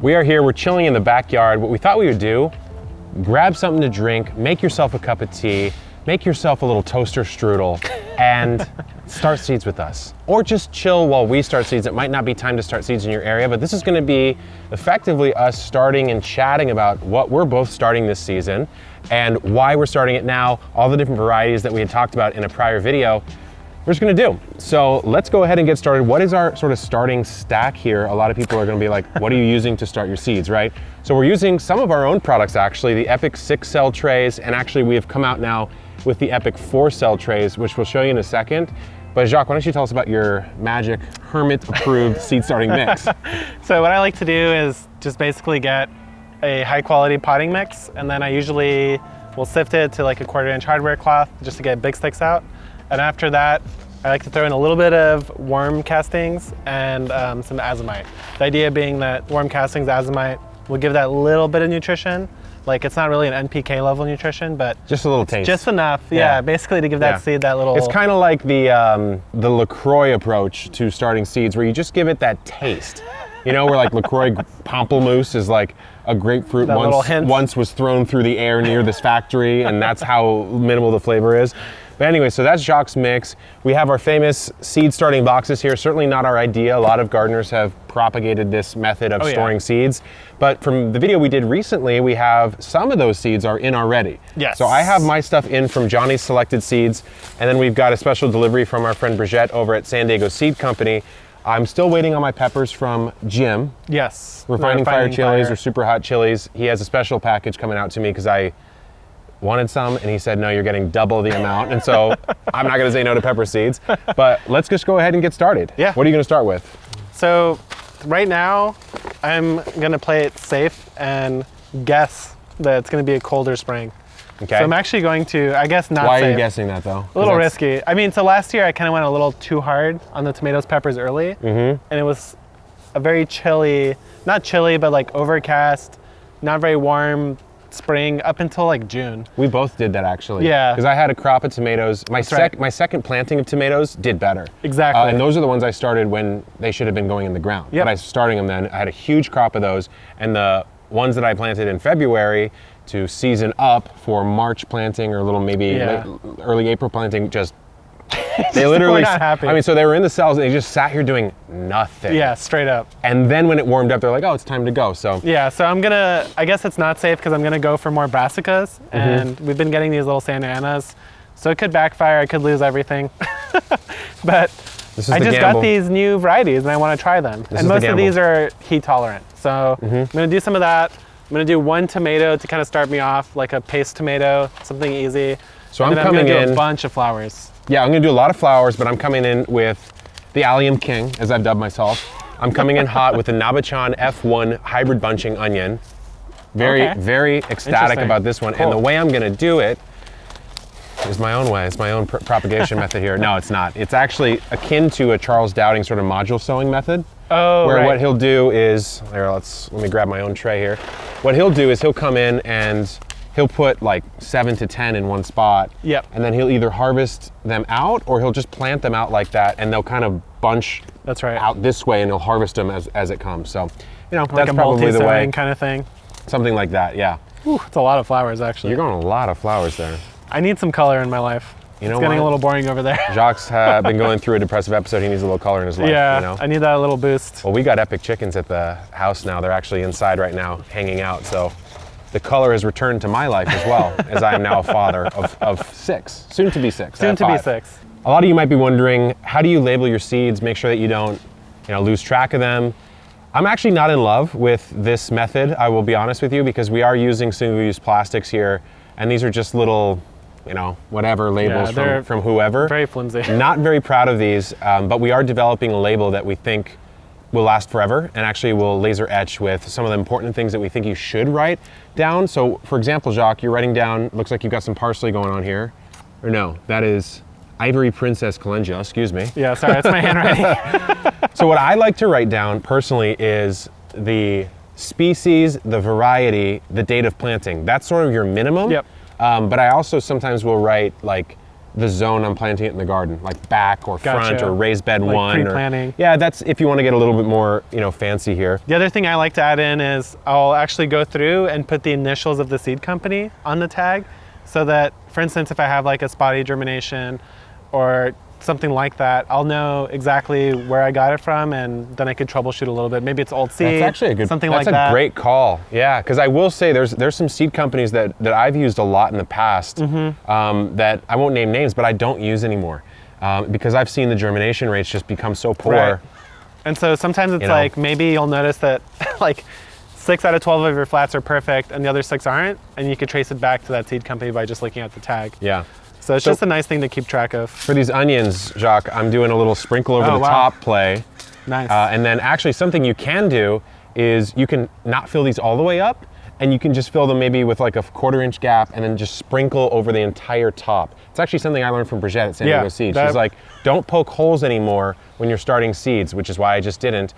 We are here, we're chilling in the backyard. What we thought we would do, grab something to drink, make yourself a cup of tea, make yourself a little toaster strudel, and start seeds with us. Or just chill while we start seeds. It might not be time to start seeds in your area, but this is gonna be effectively us starting and chatting about what we're both starting this season and why we're starting it now, all the different varieties that we had talked about in a prior video. We're just gonna do. So let's go ahead and get started. What is our sort of starting stack here? A lot of people are gonna be like, what are you using to start your seeds, right? So we're using some of our own products actually, the Epic 6-cell trays, and actually we have come out now with the Epic 4-cell trays, which we'll show you in a second. But Jacques, why don't you tell us about your magic Hermit-approved seed starting mix? So what I like to do is just basically get a high quality potting mix, and then I usually will sift it to like a 1/4 inch hardware cloth just to get big sticks out. And after that, I like to throw in a little bit of worm castings and some azomite. The idea being that worm castings, azomite, will give that little bit of nutrition. Like it's not really an NPK level nutrition, but just a little taste. Just enough, yeah, basically to give that seed that little... It's kind of like the LaCroix approach to starting seeds, where you just give it that taste. You know, where like LaCroix Pamplemousse is like a grapefruit once was thrown through the air near this factory, and that's how minimal the flavor is. But anyway, so that's Jacques' mix. We have our famous seed starting boxes here. Certainly not our idea. A lot of gardeners have propagated this method of storing seeds. But from the video we did recently, we have some of those seeds are in already. Yes. So I have my stuff in from Johnny's Selected Seeds, and then we've got a special delivery from our friend Brigitte over at San Diego Seed Company. I'm still waiting on my peppers from Jim. Yes. Refining Fire chilies or super hot chilies. He has a special package coming out to me because I wanted some, and he said, no, you're getting double the amount. And so I'm not gonna say no to pepper seeds, but let's just go ahead and get started. Yeah. What are you gonna start with? So right now, I'm gonna play it safe and guess that it's gonna be a colder spring. Okay. So I'm actually going to, I guess not Why safe. are you guessing that though? A little risky. I mean, so last year I kind of went a little too hard on the tomatoes, peppers early, and it was a very chilly, not chilly, but like overcast, not very warm spring up until like June. We both did that actually. Yeah. Because I had a crop of tomatoes. My second planting of tomatoes did better. Exactly. And those are the ones I started when they should have been going in the ground. Yep. But I was starting them then. I had a huge crop of those. And the ones that I planted in February to season up for March planting or a little maybe early April planting, just they literally, not happy. I mean, so they were in the cells and they just sat here doing nothing. Yeah, straight up. And then when it warmed up, they're like, oh, it's time to go. So yeah, so I'm gonna, I guess it's not safe because I'm gonna go for more brassicas, and we've been getting these little Santa Anas, so it could backfire, I could lose everything. But I just got these new varieties and I want to try them. And most of these are heat tolerant. So I'm gonna do some of that. I'm gonna do one tomato to kind of start me off, like a paste tomato, something easy. So and I'm coming gonna in do a bunch of flowers. Yeah, I'm gonna do a lot of flowers, but I'm coming in with the Allium King, as I've dubbed myself. I'm coming in hot with the Nabechan F1 hybrid bunching onion. Very ecstatic about this one. Cool. And the way I'm gonna do it is my own way. It's my own propagation method here. No, it's not. It's actually akin to a Charles Dowding sort of module sowing method. Oh, where what he'll do is, here, let me grab my own tray here. What he'll do is he'll come in and he'll put like 7 to 10 in one spot. Yep. And then he'll either harvest them out or he'll just plant them out like that, and they'll kind of bunch out this way, and he'll harvest them as it comes. So, you know, like that's probably the way. Kind of thing. Something like that, yeah. Ooh, it's a lot of flowers actually. You're going a lot of flowers there. I need some color in my life. You know, it's getting a little boring over there. Jacques been going through a depressive episode. He needs a little color in his life. Yeah, you know? I need that little boost. Well, we got epic chickens at the house now. They're actually inside right now, hanging out. So the color has returned to my life as well, as I am now a father of 6, soon to be 6. Soon to be 6. A lot of you might be wondering, how do you label your seeds? Make sure that you don't, lose track of them. I'm actually not in love with this method, I will be honest with you, because we are using single-use plastics here, and these are just little, whatever labels from whoever. Very flimsy. Not very proud of these, but we are developing a label that we think will last forever, and actually will laser etch with some of the important things that we think you should write down. So for example, Jacques, you're writing down, looks like you've got some parsley going on here. Or no, that is Ivory Princess Calendula, excuse me. Yeah, sorry, that's my handwriting. So what I like to write down personally is the species, the variety, the date of planting. That's sort of your minimum. Yep. But I also sometimes will write like the zone I'm planting it in the garden, like back or front Gotcha. or raised bed Like one. pre-planting. Yeah, that's if you want to get a little bit more, fancy here. The other thing I like to add in is I'll actually go through and put the initials of the seed company on the tag, so that, for instance, if I have like a spotty germination or something like that, I'll know exactly where I got it from, and then I could troubleshoot a little bit. Maybe it's old seed. That's actually a good. something That's like that. a great call. Yeah, because I will say there's some seed companies that I've used a lot in the past that I won't name names, but I don't use anymore because I've seen the germination rates just become so poor. Right. And so sometimes it's like maybe you'll notice that like 6 out of 12 of your flats are perfect and the other 6 aren't, and you could trace it back to that seed company by just looking at the tag. Yeah. So it's just a nice thing to keep track of. For these onions, Jacques, I'm doing a little sprinkle over the top play. Nice. And then actually something you can do is you can not fill these all the way up, and you can just fill them maybe with like a 1/4 inch gap and then just sprinkle over the entire top. It's actually something I learned from Brigitte at San Diego Seeds. She's like, don't poke holes anymore when you're starting seeds, which is why I just didn't.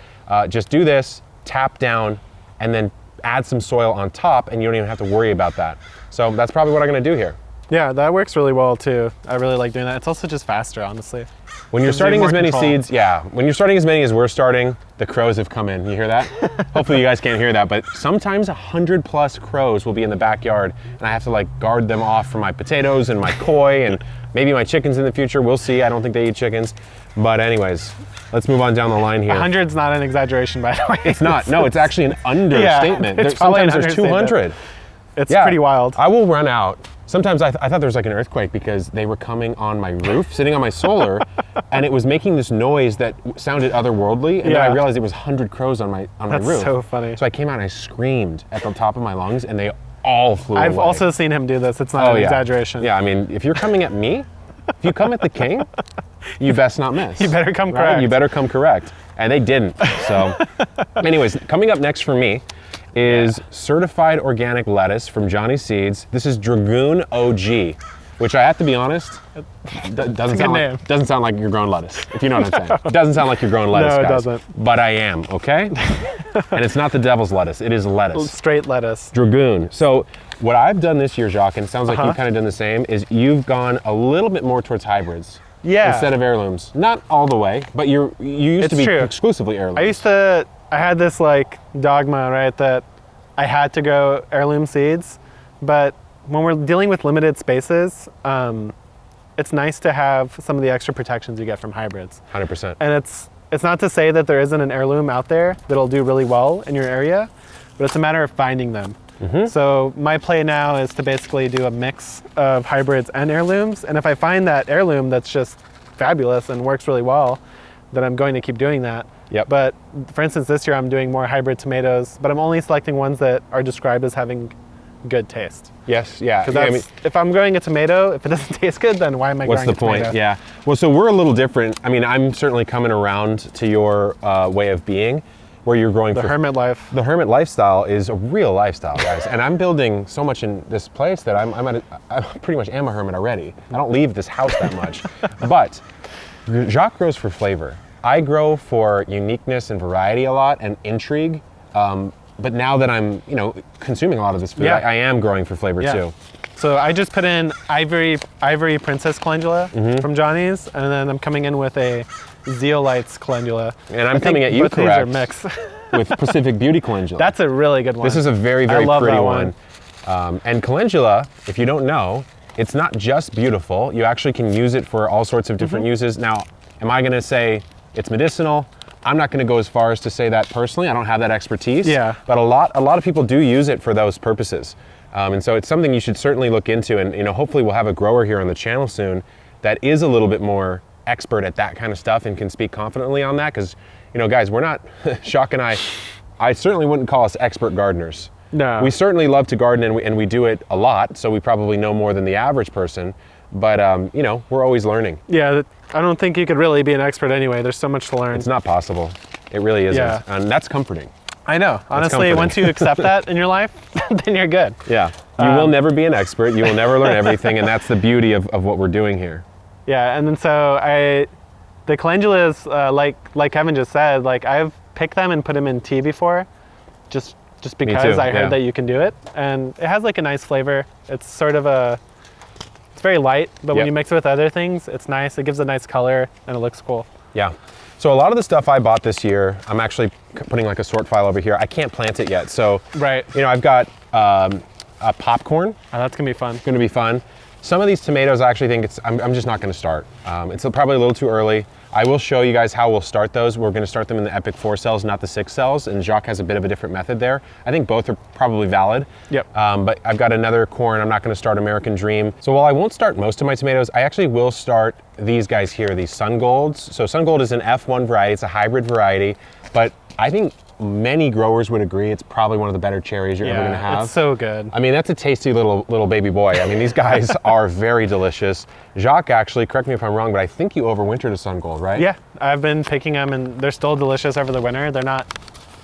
Just do this, tap down, and then add some soil on top, and you don't even have to worry about that. So that's probably what I'm gonna do here. Yeah, that works really well too. I really like doing that. It's also just faster, honestly. When you're starting as many seeds, when you're starting as many as we're starting, the crows have come in. You hear that? Hopefully you guys can't hear that, but sometimes 100+ crows will be in the backyard, and I have to like guard them off from my potatoes and my koi and maybe my chickens in the future. We'll see. I don't think they eat chickens. But anyways, let's move on down the line here. 100's not an exaggeration, by the way. It's not. No, it's actually an understatement. It's Sometimes there's 200. It's pretty wild. I will run out. Sometimes I thought there was like an earthquake because they were coming on my roof, sitting on my solar, and it was making this noise that sounded otherworldly, and then I realized it was 100 crows on my roof. That's so funny. So I came out and I screamed at the top of my lungs, and they all flew away. I've also seen him do this. It's not an exaggeration. Yeah, I mean, if you're coming at me, if you come at the king, you best not miss. You better come correct. You better come correct. And they didn't. So anyways, coming up next for me is certified organic lettuce from Johnny Seeds. This is Dragoon OG, which I have to be honest, doesn't sound like you're growing lettuce, if you know what I'm saying. It doesn't sound like you're growing lettuce, No, it guys. doesn't. But I am, okay? And it's not the devil's lettuce, it is lettuce. Straight lettuce. Dragoon. So what I've done this year, Jacques, and it sounds like you've kind of done the same, is you've gone a little bit more towards hybrids. Yeah. Instead of heirlooms. Not all the way, but you used to be exclusively heirlooms. I had this like dogma, right, that I had to grow heirloom seeds, but when we're dealing with limited spaces, it's nice to have some of the extra protections you get from hybrids. 100%. And it's not to say that there isn't an heirloom out there that'll do really well in your area, but it's a matter of finding them. So my play now is to basically do a mix of hybrids and heirlooms, and if I find that heirloom that's just fabulous and works really well, then I'm going to keep doing that. Yep. But for instance, this year I'm doing more hybrid tomatoes, but I'm only selecting ones that are described as having good taste. Yes, yeah. Because if I'm growing a tomato, if it doesn't taste good, then why am I growing a tomato? What's the point? Yeah. Well, so we're a little different. I mean, I'm certainly coming around to your way of being, where you're growing the hermit life. The hermit lifestyle is a real lifestyle, guys. And I'm building so much in this place that I pretty much am a hermit already. I don't leave this house that much. But Jacques grows for flavor. I grow for uniqueness and variety a lot and intrigue. But now that I'm, consuming a lot of this food, I am growing for flavor too. So I just put in Ivory Princess Calendula from Johnny's, and then I'm coming in with a Zeolites Calendula. And I'm coming at you both correct. These are mixed. With Pacific Beauty Calendula. That's a really good one. This is a very, very pretty one. one. And Calendula, if you don't know, it's not just beautiful. You actually can use it for all sorts of different uses. Now, am I gonna say it's medicinal? I'm not gonna go as far as to say that personally. I don't have that expertise. Yeah. But a lot of people do use it for those purposes. And so it's something you should certainly look into. And hopefully we'll have a grower here on the channel soon that is a little bit more expert at that kind of stuff and can speak confidently on that. Because, guys, we're not, Jacques and I certainly wouldn't call us expert gardeners. No. We certainly love to garden and we do it a lot. So we probably know more than the average person. But, we're always learning. Yeah, I don't think you could really be an expert anyway. There's so much to learn. It's not possible. It really isn't. Yeah. And that's comforting. I know. Honestly, once you accept that in your life, then you're good. Yeah. You will never be an expert. You will never learn everything. And that's the beauty of what we're doing here. Yeah, and then so the calendulas, like Kevin just said, like I've picked them and put them in tea before, just because I heard that you can do it. And it has like a nice flavor. It's sort of It's very light, but when Yep. you mix it with other things, it's nice. It gives a nice color and it looks cool. Yeah. So a lot of the stuff I bought this year, I'm actually putting like a sort file over here. I can't plant it yet. So, Right. you know, I've got a popcorn. Oh, that's gonna be fun. Going to be fun. Some of these tomatoes, I actually think I'm just not going to start. It's probably a little too early. I will show you guys how we'll start those. We're going to start them in the Epic 4 cells, not the 6 cells, and Jacques has a bit of a different method there. I think both are probably valid. Yep. But I've got another corn. I'm not going to start American Dream. So while I won't start most of my tomatoes, I actually will start these guys here, these Sungolds. So Sungold is an F1 variety. It's a hybrid variety, but I think many growers would agree it's probably one of the better cherries you're ever going to have. It's so good. I mean, that's a tasty little baby boy. I mean, these guys are very delicious. Jacques, actually, correct me if I'm wrong, but I think you overwintered a Sungold, right? Yeah, I've been picking them and they're still delicious over the winter. They're not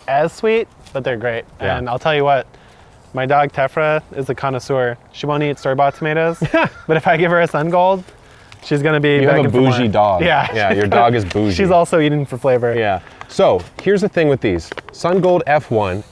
as sweet, but they're great. Yeah. And I'll tell you what, my dog Tefra is a connoisseur. She won't eat store-bought tomatoes, but if I give her a Sungold, she's gonna be You have begging a for more. bougie dog. Yeah. Yeah, your dog is bougie. She's also eating for flavor. Yeah. So here's the thing with these. Sungold F1,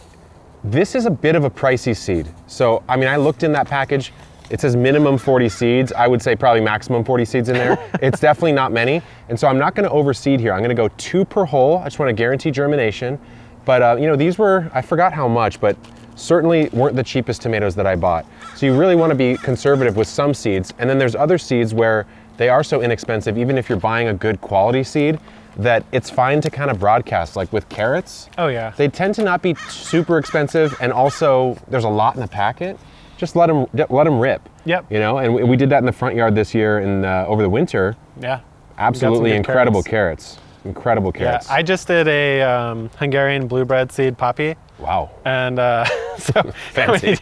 this is a bit of a pricey seed. So, I mean, I looked in that package. It says minimum 40 seeds. I would say probably maximum 40 seeds in there. It's definitely not many. And so I'm not gonna overseed here. I'm gonna go 2 per hole. I just wanna guarantee germination. But you know, these were, I forgot how much, but certainly weren't the cheapest tomatoes that I bought. So you really wanna be conservative with some seeds. And then there's other seeds where they are so inexpensive, even if you're buying a good quality seed, that it's fine to kind of broadcast. Like with carrots, Oh yeah. they tend to not be super expensive, and also there's a lot in the packet. Just let them rip. Yep. You know, and we did that in the front yard this year and over the winter. Yeah. Absolutely good incredible carrots. Incredible Yeah, carrots. I just did a Hungarian blue breadseed poppy. Wow. And so Fancy.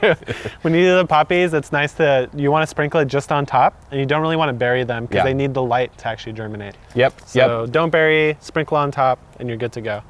when you do the poppies, it's nice you want to sprinkle it just on top, and you don't really want to bury them because Yeah. they need the light to actually germinate. Yep. So don't bury, sprinkle on top, and you're good to go.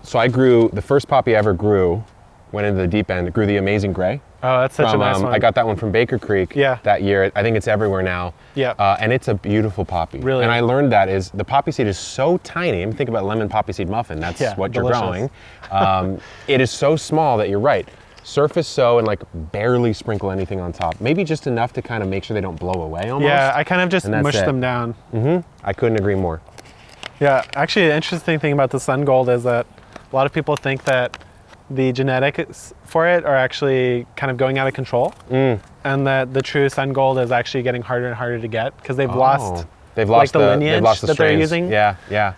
So I grew, the first poppy I ever grew, went into the deep end, grew the Amazing Gray. Oh, that's such a nice one. I got that one from Baker Creek that year. I think it's everywhere now. Yeah. And it's a beautiful poppy. Really? And I learned that is the poppy seed is so tiny. I mean, think about lemon poppy seed muffin. That's what delicious. you're growing. It is so small that you're right. Surface sow and like barely sprinkle anything on top. Maybe just enough to kind of make sure they don't blow away almost. Yeah, I kind of just And that's mush it. them down. I couldn't agree more. Yeah, actually, the interesting thing about the Sungold is that a lot of people think that the genetics for it are actually kind of going out of control, and that the true Sungold is actually getting harder and harder to get because they've lost They've lost the lineage they've lost the that they're strains. using. Yeah, yeah.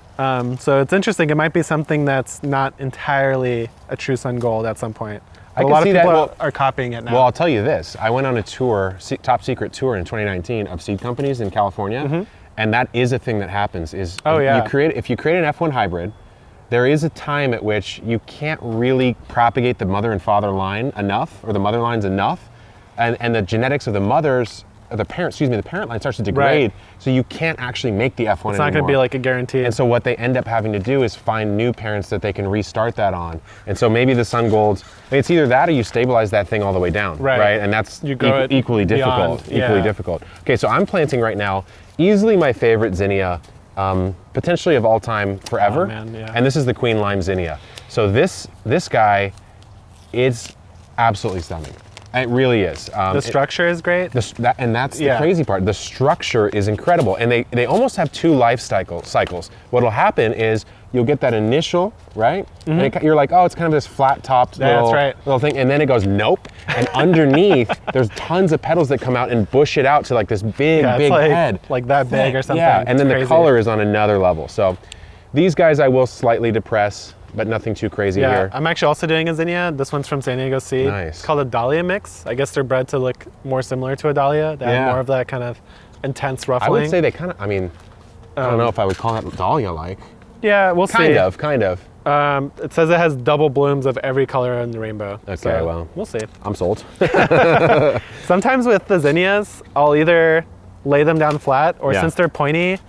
So it's interesting. It might be something that's not entirely a true Sungold at some point. I But a can lot see of that. people Well, are copying it now. Well, I'll tell you this. I went on a tour, top secret tour in 2019 of seed companies in California, and that is a thing that happens. Is if you create an F1 hybrid, there is a time at which you can't really propagate the mother and father line enough, or the mother lines enough, and the genetics of the mothers, the parent line starts to degrade, so you can't actually make the F1 anymore. it's not going to be like a guarantee. And so what they end up having to do is find new parents that they can restart that on. And so maybe the Sungolds, I mean, it's either that or you stabilize that thing all the way down, right? And that's You grow it equally beyond, difficult. Equally difficult. Okay, so I'm planting right now, easily my favorite zinnia, potentially of all time forever. Oh, man, yeah. And this is the Queen Lime Zinnia. So this guy is absolutely stunning. It really is. the structure is great. That's the crazy part. The structure is incredible, and they almost have 2 life cycles. What'll happen is you'll get that initial, right? And you're like, oh, it's kind of this flat-topped little thing, and then it goes, nope. And underneath, there's tons of petals that come out and bush it out to like this big head. Like that big or something. Yeah, and then It's the crazy. color is on another level. So these guys I will slightly depress, but nothing too crazy here. I'm actually also doing a zinnia. This one's from San Diego Seed. Nice. It's called a Dahlia Mix. I guess they're bred to look more similar to a Dahlia. They have more of that kind of intense ruffling. I would say they kind of, I mean, I don't know if I would call that Dahlia-like. Yeah, we'll see. Kind of. It says it has double blooms of every color in the rainbow. Okay, so well. we'll see. I'm sold. Sometimes with the zinnias, I'll either lay them down flat, or since they're pointy,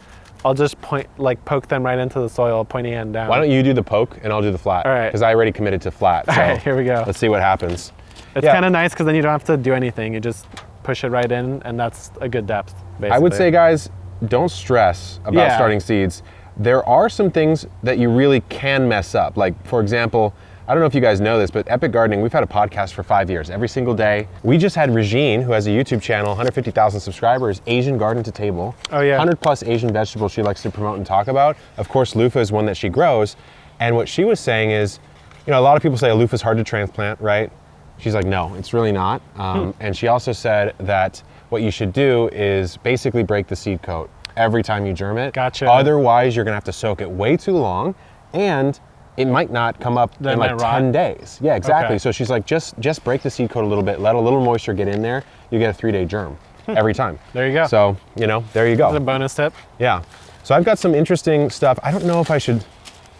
I'll just poke them right into the soil, pointy end down. Why don't you do the poke and I'll do the flat? All right. Because I already committed to flat. So All right, here we go. let's see what happens. It's kind of nice because then you don't have to do anything. You just push it right in, and that's a good depth, basically. I would say, guys, don't stress about starting seeds. There are some things that you really can mess up. Like, for example, I don't know if you guys know this, but Epic Gardening, we've had a podcast for 5 years, every single day. We just had Regine, who has a YouTube channel, 150,000 subscribers, Asian Garden to Table. Oh yeah. 100 plus Asian vegetables she likes to promote and talk about. Of course, loofah is one that she grows. And what she was saying is, you know, a lot of people say a loofah is hard to transplant, right? She's like, no, it's really not. And she also said that what you should do is basically break the seed coat every time you germ it. Gotcha. Otherwise, you're gonna have to soak it way too long, and it might not come up in like 10 days. Yeah, exactly. Okay. So she's like, just break the seed coat a little bit, let a little moisture get in there, you get a 3-day germ every time. There you go. So, you know, there you go. That's a bonus tip. Yeah. So I've got some interesting stuff. I don't know if I should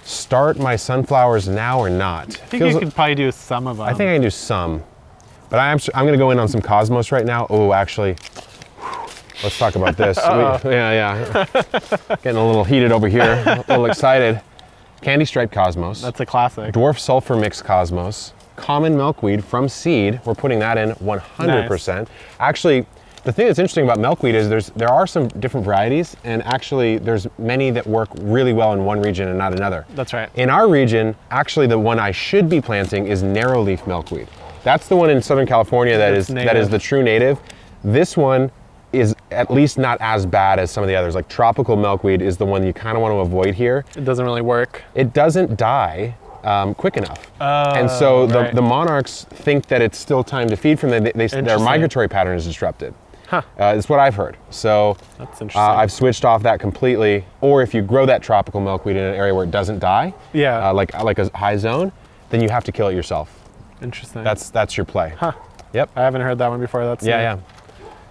start my sunflowers now or not. I think you could probably do some of them. I think I can do some, but I'm gonna go in on some cosmos right now. Oh, actually, let's talk about this. Yeah. Getting a little heated over here, a little excited. Candy Striped Cosmos. That's a classic. Dwarf Sulfur Mix Cosmos. Common Milkweed from seed. We're putting that in 100%. Nice. Actually, the thing that's interesting about milkweed is there are some different varieties, and actually there's many that work really well in one region and not another. That's right. In our region, actually the one I should be planting is narrowleaf milkweed. That's the one in Southern California that is the true native. This one is at least not as bad as some of the others. Like tropical milkweed is the one you kind of want to avoid here. It doesn't really work. It doesn't die quick enough. And so the monarchs think that it's still time to feed from them. Their migratory pattern is disrupted. Huh. It's what I've heard. So that's interesting. I've switched off that completely. Or if you grow that tropical milkweed in an area where it doesn't die, like a high zone, then you have to kill it yourself. Interesting. That's your play. Huh. Yep. I haven't heard that one before. That's yeah.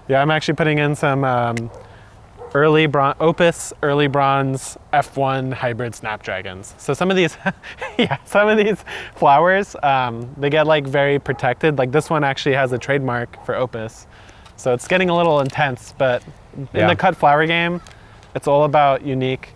I'm actually putting in some Opus early bronze F1 hybrid Snapdragons. So some of these, some of these flowers, they get like very protected. Like this one actually has a trademark for Opus. So it's getting a little intense, but in the cut flower game, it's all about unique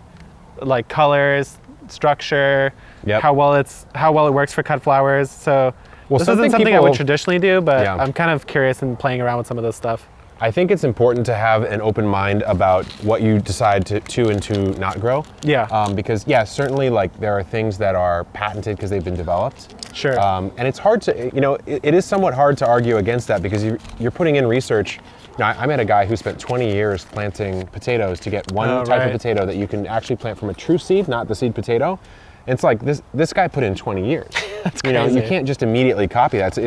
like colors, structure, how well it works for cut flowers. So this isn't something I would traditionally do, but I'm kind of curious in playing around with some of this stuff. I think it's important to have an open mind about what you decide to and to not grow. Yeah. Because certainly like there are things that are patented because they've been developed. Sure. And it's hard to, it is somewhat hard to argue against that because you're putting in research. I met a guy who spent 20 years planting potatoes to get one type of potato that you can actually plant from a true seed, not the seed potato. And it's like this guy put in 20 years. That's crazy. You can't just immediately copy that.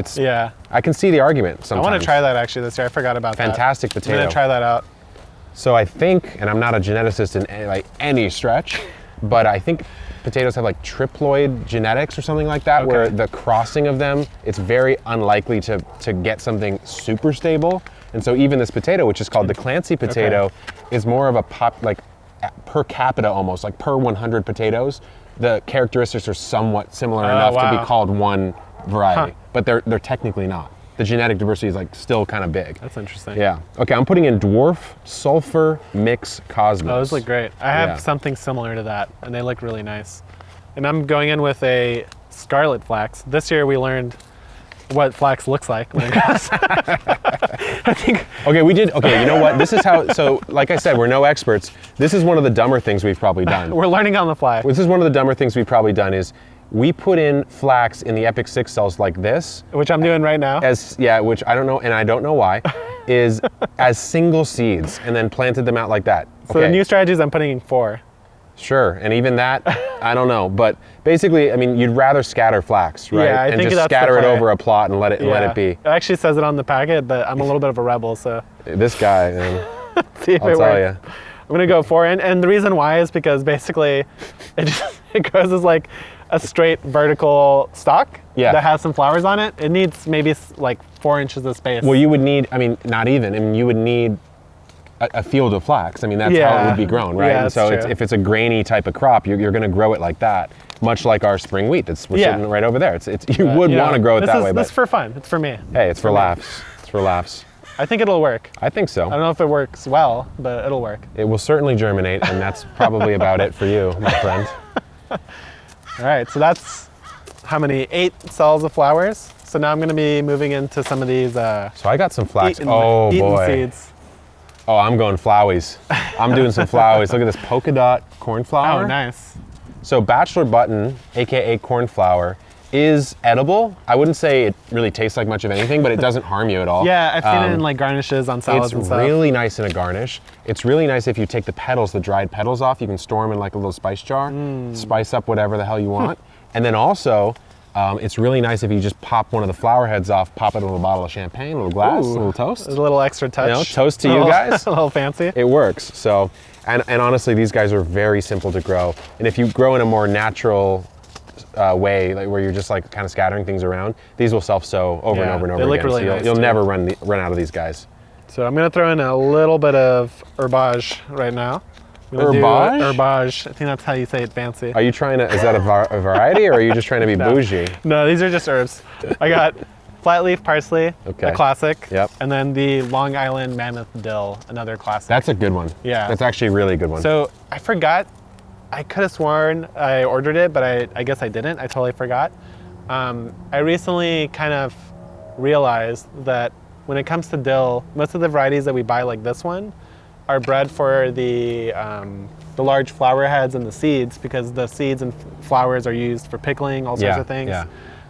I can see the argument sometimes. I want to try that actually this year. I forgot about that. Fantastic potato. I'm gonna try that out. So I think, and I'm not a geneticist in any stretch, but I think potatoes have like triploid genetics or something like that, where the crossing of them, it's very unlikely to get something super stable. And so even this potato, which is called the Clancy potato, is more of a per capita almost, like per 100 potatoes, the characteristics are somewhat similar enough to be called one variety, but they're technically not. The genetic diversity is like still kind of big. That's interesting. Yeah. Okay, I'm putting in Dwarf Sulfur Mix Cosmos. Oh, those look great. I have something similar to that, and they look really nice. And I'm going in with a Scarlet Flax. This year we learned what flax looks like when it grows. I think. Okay, you know what? This is how, so like I said, we're no experts. This is one of the dumber things we've probably done. We're learning on the fly. This is one of the dumber things we've probably done is we put in flax in the Epic 6 cells like this. Which I'm doing right now. Which I don't know, and I don't know why, is as single seeds and then planted them out like that. So the new strategies I'm putting in 4. Sure, and even that, I don't know. But basically, I mean, you'd rather scatter flax, right? Yeah, I think just that's scatter it over a plot and let it be. It actually says it on the packet, but I'm a little bit of a rebel, so. This guy, man. See if I'll tell you. I'm gonna go 4, and the reason why is because basically, it grows as like a straight vertical stalk that has some flowers on it. It needs maybe like 4 inches of space. Well, you would need, not even. I mean, you would need a field of flax. I mean, that's how it would be grown, right? Yeah, and so if it's a grainy type of crop, you're going to grow it like that, much like our spring wheat we're sitting right over there. You would want to grow it that way. This is for fun. It's for me. Hey, it's for laughs. It's for laughs. I think it'll work. I think so. I don't know if it works well, but it'll work. It will certainly germinate, and that's probably about it for you, my friend. All right, so that's how many? 8 cells of flowers. So now I'm going to be moving into some of these. So I got some flax. Eaten boy. Seeds. Oh, I'm going flowies. I'm doing some flowies. Look at this polka dot cornflower. Oh, nice. So bachelor button, AKA cornflower, is edible. I wouldn't say it really tastes like much of anything, but it doesn't harm you at all. Yeah, I've seen it in like garnishes on salads and stuff. It's really nice in a garnish. It's really nice if you take the petals, the dried petals off, you can store them in like a little spice jar, spice up whatever the hell you want. And then also, it's really nice if you just pop one of the flower heads off, pop it in a little bottle of champagne, a little glass, a little toast. A little extra touch. You know, toast to you guys. A little fancy. It works. So, and honestly, these guys are very simple to grow. And if you grow in a more natural way, like where you're just like kind of scattering things around, these will self-sow over and over and over they look again. really So nice you'll too. never run out of these guys. So I'm gonna throw in a little bit of herbage right now. Herbage? Herbage. I think that's how you say it fancy. Are you trying to, is that a variety or are you just trying to be bougie? No, these are just herbs. I got flat leaf parsley, Okay. a classic. Yep. And then the Long Island Mammoth dill, another classic. That's a good one. Yeah. That's actually a really good one. So I forgot. I could have sworn I ordered it, but I guess I didn't. I totally forgot. I recently kind of realized that when it comes to dill, most of the varieties that we buy, like this one, are bred for the large flower heads and the seeds, because the seeds and flowers are used for pickling, all sorts of things. Yeah.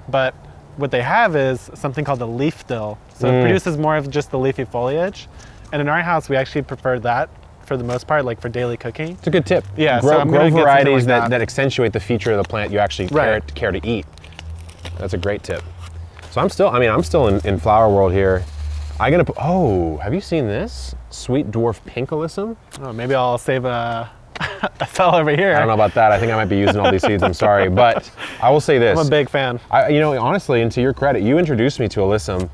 But what they have is something called the leaf dill. So it produces more of just the leafy foliage. And in our house, we actually prefer that for the most part, like for daily cooking. It's a good tip. Yeah, grow, so I'm grow gonna get something varieties like that. that accentuate the feature of the plant you actually care to eat. That's a great tip. So I'm still in flower world here. I'm gonna put, oh, have you seen this? Sweet dwarf pink alyssum? Oh, maybe I'll save a cell over here. I don't know about that. I think I might be using all these seeds, I'm sorry. But I will say this. I'm a big fan. You know, honestly, and to your credit, you introduced me to alyssum.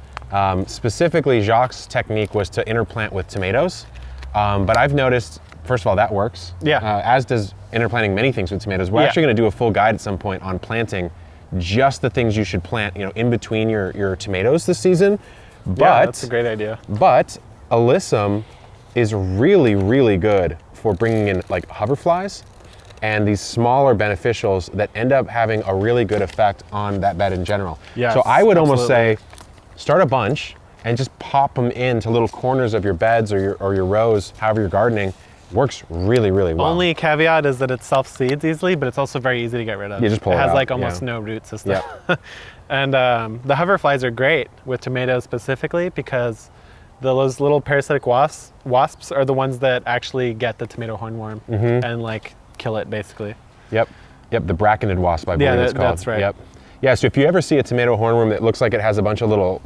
Specifically, Jacques' technique was to interplant with tomatoes. But I've noticed, first of all, that works. Yeah. As does interplanting many things with tomatoes. We're actually going to do a full guide at some point on planting just the things you should plant, you know, in between your tomatoes this season. But Yeah, that's a great idea. But alyssum is really, really good for bringing in like hoverflies and these smaller beneficials that end up having a really good effect on that bed in general. Yes, so I would almost absolutely. say, start a bunch and just pop them into little corners of your beds or your rows, however you're gardening. Works really, really well. Only caveat is that it self-seeds easily, but it's also very easy to get rid of. You just pull it has out, like almost yeah. no root system. Yep. And the hoverflies are great with tomatoes specifically, because those little parasitic wasps are the ones that actually get the tomato hornworm and like kill it basically. Yep, the brackened wasp, I believe it's called. That's right. Yep. Yeah, so if you ever see a tomato hornworm that looks like it has a bunch of little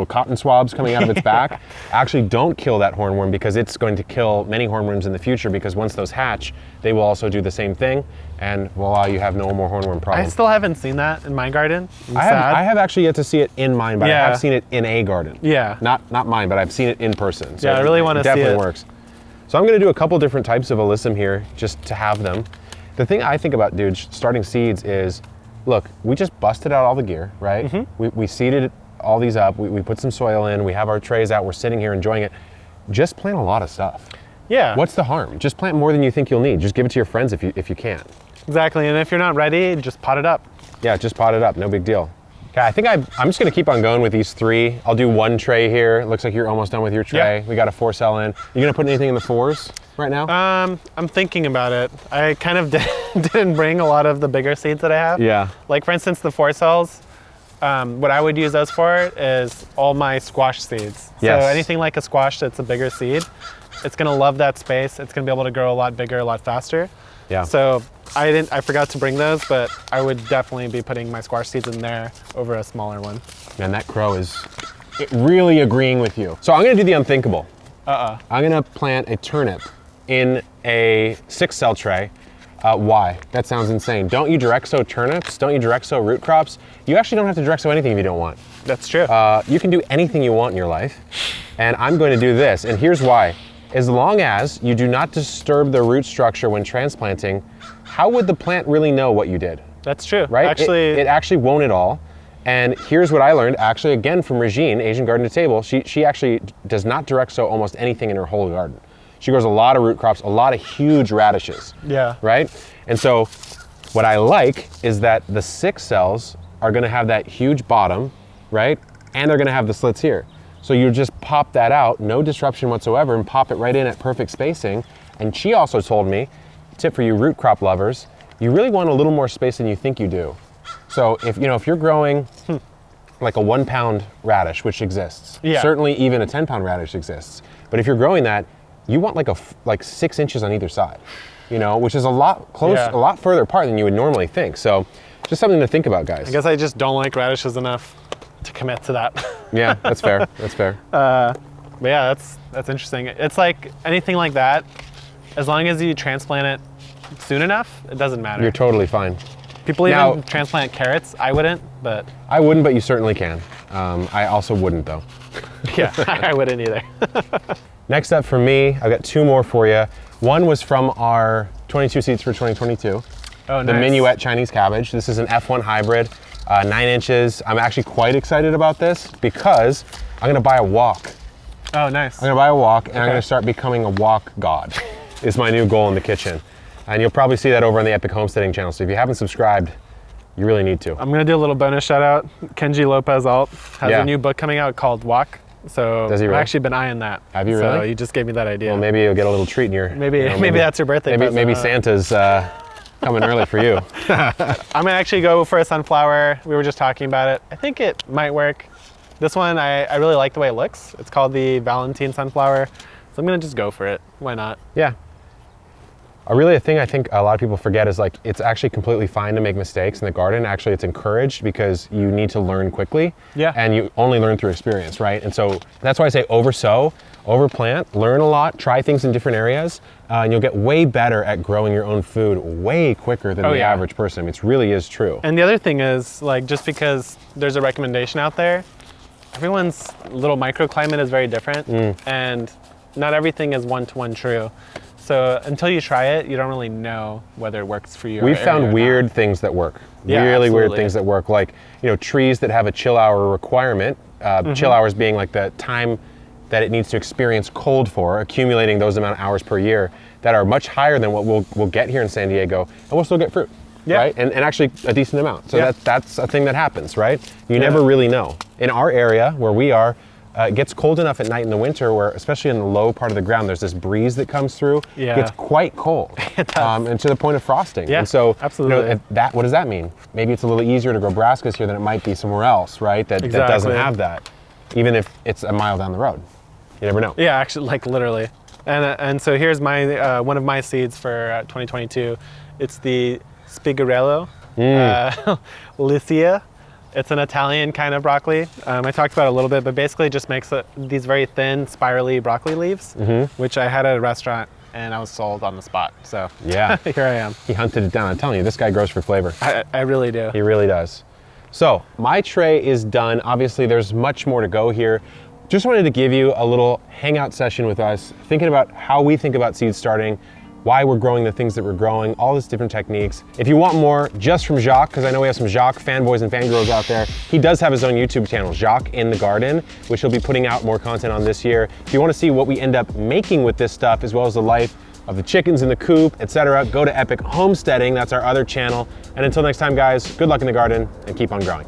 cotton swabs coming out of its back, actually don't kill that hornworm, because it's going to kill many hornworms in the future, because once those hatch, they will also do the same thing, and voila, you have no more hornworm problem. I still haven't seen that in my garden. I'm I sad. have actually yet to see it in mine, but I Yeah. have seen it in a garden. Yeah. Not mine, but I've seen it in person. So Yeah, I really wanna see definitely it. works. So I'm gonna do a couple different types of alyssum here, just to have them. The thing I think about, dude, starting seeds is, look, we just busted out all the gear, right? We seeded all these up, we put some soil in, we have our trays out, we're sitting here enjoying it. Just plant a lot of stuff. Yeah. What's the harm? Just plant more than you think you'll need. Just give it to your friends if you can. Exactly, and if you're not ready, just pot it up. Yeah, just pot it up, no big deal. Okay, I think I'm just gonna keep on going with these three. I'll do one tray here. It looks like you're almost done with your tray. Yeah. We got a 4-cell in. You gonna put anything in the 4s right now? I'm thinking about it. I kind of didn't bring a lot of the bigger seeds that I have. Yeah. Like for instance, the 4-cells, what I would use those for is all my squash seeds. Yes. So anything like a squash that's a bigger seed, it's gonna love that space. It's gonna be able to grow a lot bigger, a lot faster. Yeah. So I forgot to bring those, but I would definitely be putting my squash seeds in there over a smaller one. Man, that crow is really agreeing with you. So I'm gonna do the unthinkable. I'm gonna plant a turnip in a 6-cell tray. Why? That sounds insane. Don't you direct sow turnips? Don't you direct sow root crops? You actually don't have to direct sow anything if you don't want. That's true. You can do anything you want in your life. And I'm going to do this, and here's why. As long as you do not disturb the root structure when transplanting, how would the plant really know what you did? That's true. Right? Actually, It actually won't at all. And here's what I learned, actually, again, from Regine, Asian Garden to Table. She actually does not direct sow almost anything in her whole garden. She grows a lot of root crops, a lot of huge radishes. Yeah. Right? And so what I like is that the 6 cells are gonna have that huge bottom, right? And they're gonna have the slits here. So you just pop that out, no disruption whatsoever, and pop it right in at perfect spacing. And she also told me, tip for you root crop lovers, you really want a little more space than you think you do. So if you're growing like a 1 pound radish, which exists, Yeah. certainly even a 10 pound radish exists. But if you're growing that, you want like 6 inches on either side, which is a lot a lot further apart than you would normally think. So just something to think about, guys. I guess I just don't like radishes enough to commit to that. Yeah, that's fair. That's fair. But yeah, that's interesting. It's like anything like that, as long as you transplant it soon enough, it doesn't matter. You're totally fine. People even transplant carrots. I wouldn't, but I wouldn't, but you certainly can. I also wouldn't, though. yeah, I wouldn't either. Next up for me, I've got 2 more for you. One was from our 22 seeds for 2022. Oh, The nice. Minuet Chinese cabbage. This is an F1 hybrid, 9 inches. I'm actually quite excited about this because I'm gonna buy a wok. Oh, nice. I'm gonna buy a wok and I'm gonna start becoming a wok god, is my new goal in the kitchen. And you'll probably see that over on the Epic Homesteading channel. So if you haven't subscribed, you really need to. I'm gonna do a little bonus shout out. Kenji Lopez Alt has Yeah. a new book coming out called Walk. So Does he really? I've actually been eyeing that. Have you So really? you just gave me that idea. Well, maybe you'll get a little treat in your... maybe that's your birthday present. Maybe Santa's coming early for you. I'm gonna actually go for a sunflower. We were just talking about it. I think it might work. This one, I really like the way it looks. It's called the Valentine Sunflower. So I'm gonna just go for it. Why not? Yeah. Really, a thing I think a lot of people forget is like it's actually completely fine to make mistakes in the garden. Actually, it's encouraged because you need to learn quickly. Yeah. And you only learn through experience, right? And so that's why I say oversow, overplant, learn a lot, try things in different areas, and you'll get way better at growing your own food way quicker than the yeah. average person. I mean, it really is true. And the other thing is, like, just because there's a recommendation out there, everyone's little microclimate is very different, and not everything is one-to-one true. So until you try it, you don't really know whether it works for you. We've found weird things that work. Yeah, really weird absolutely. things that work. Like, trees that have a chill hour requirement, chill hours being like the time that it needs to experience cold for, accumulating those amount of hours per year that are much higher than what we'll get here in San Diego, and we'll still get fruit, right? And actually a decent amount. So that's a thing that happens, right? You never really know. In our area where we are, it gets cold enough at night in the winter where, especially in the low part of the ground, there's this breeze that comes through. Yeah. It gets quite cold. It does. And to the point of frosting. Yeah, and so, absolutely. what does that mean? Maybe it's a little easier to grow brassicas here than it might be somewhere else, right? That doesn't have that, even if it's a mile down the road. You never know. Yeah, actually, like literally. And so here's my one of my seeds for 2022. It's the Spigariello, Liscio. It's an Italian kind of broccoli. I talked about it a little bit, but basically it just makes these very thin, spirally broccoli leaves, which I had at a restaurant and I was sold on the spot. So Yeah. here I am. He hunted it down. I'm telling you, this guy grows for flavor. I really do. He really does. So my tray is done. Obviously, there's much more to go here. Just wanted to give you a little hangout session with us, thinking about how we think about seed starting, why we're growing the things that we're growing, all these different techniques. If you want more just from Jacques, because I know we have some Jacques fanboys and fangirls out there, he does have his own YouTube channel, Jacques in the Garden, which he'll be putting out more content on this year. If you want to see what we end up making with this stuff, as well as the life of the chickens in the coop, etc., go to Epic Homesteading. That's our other channel. And until next time, guys, good luck in the garden and keep on growing.